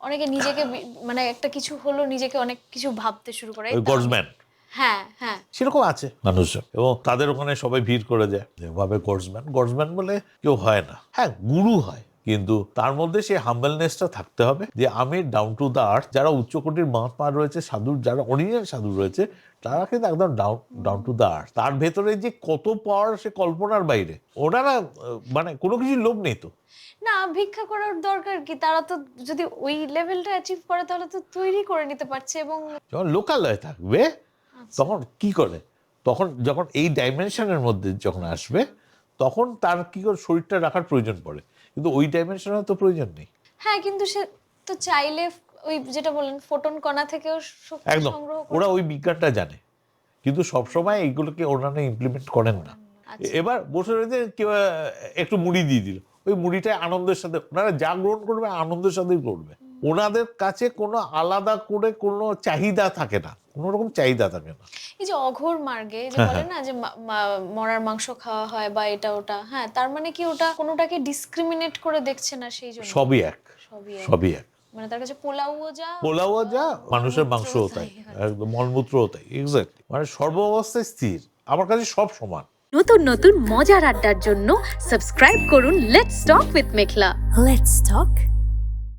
অনেকে নিজেকে মানে একটা কিছু হলো নিজেকে অনেক কিছু ভাবতে শুরু করে। গডসম্যান, হ্যাঁ হ্যাঁ, সেরকম আছে মানুষজন, এবং তাদের ওখানে সবাই ভিড় করে যায় যেভাবে গডসম্যান বলে কেউ হয় না। হ্যাঁ, গুরু হয়, কিন্তু তার মধ্যে সেই হাম্বলনেসটা থাকতে হবে যে আমি ডাউন টু দ্য আর্থ। যারা উচ্চকোটির মহাত্মা রয়েছে, সাধুর যারা অরিজিনাল সাধু রয়েছে, তারা কিন্তু একদম ডাউন টু দ্য আর্থ। তার ভেতরে যে কত পাওয়ার সে কল্পনার বাইরে। ওনারা মানে কোনো কিছু লোভ নেই তো। না ভিক্ষা করার দরকার কি, তারা তো যদি ওই লেভেলটা অ্যাচিভ করে তাহলে তো তৈরি করে নিতে পারছে। এবং যখন লোকালয়ে থাকবে তখন কি করে, তখন যখন এই ডাইমেনশনের মধ্যে যখন আসবে তখন তার কি করে শরীরটা রাখার প্রয়োজন পড়ে, কিন্তু ওই ডাইমেনশনের তো প্রয়োজন নেই। হ্যাঁ, কিন্তু সে তো চাইলে ওই যেটা বললেন ফোটন কণা থেকেও শক্তি একদম, সংগ্রহ করে। ওরা ওই বিজ্ঞানটা জানে, কিন্তু সবসময় এইগুলোকে ওনারা ইমপ্লিমেন্ট করেন না। এবার বসে রয়েছে কেউ একটু মুড়ি দিয়ে দিল, ওই মুড়িটাই আনন্দের সাথে ওনারা যা গ্রহণ করবে আনন্দের সাথেই করবে। ওনাদের কাছে কোনো আলাদা করে কোনো চাহিদা থাকে না, কোনো রকম চাহিদা থাকে না। এই যে অঘোর মার্গে যে বলে না যে মরার মাংস খাওয়া হয় বা এটা ওটা, হ্যাঁ, তার মানে কি ওটা কোনোটাকে ডিসক্রিমিনেট করে দেখছে না, সেই জন্য সবই এক, সবই এক। মানে তার কাছে পোলাওও যা মানুষের মাংসও তাই, একদম মলমূত্রও তাই, এক্স্যাক্টলি। মানে সর্বাবস্থায় স্থির, আমার কাছে সব সমান। নতুন নতুন মজার আড্ডার জন্য সাবস্ক্রাইব করুন let's talk with Meghla. Let's talk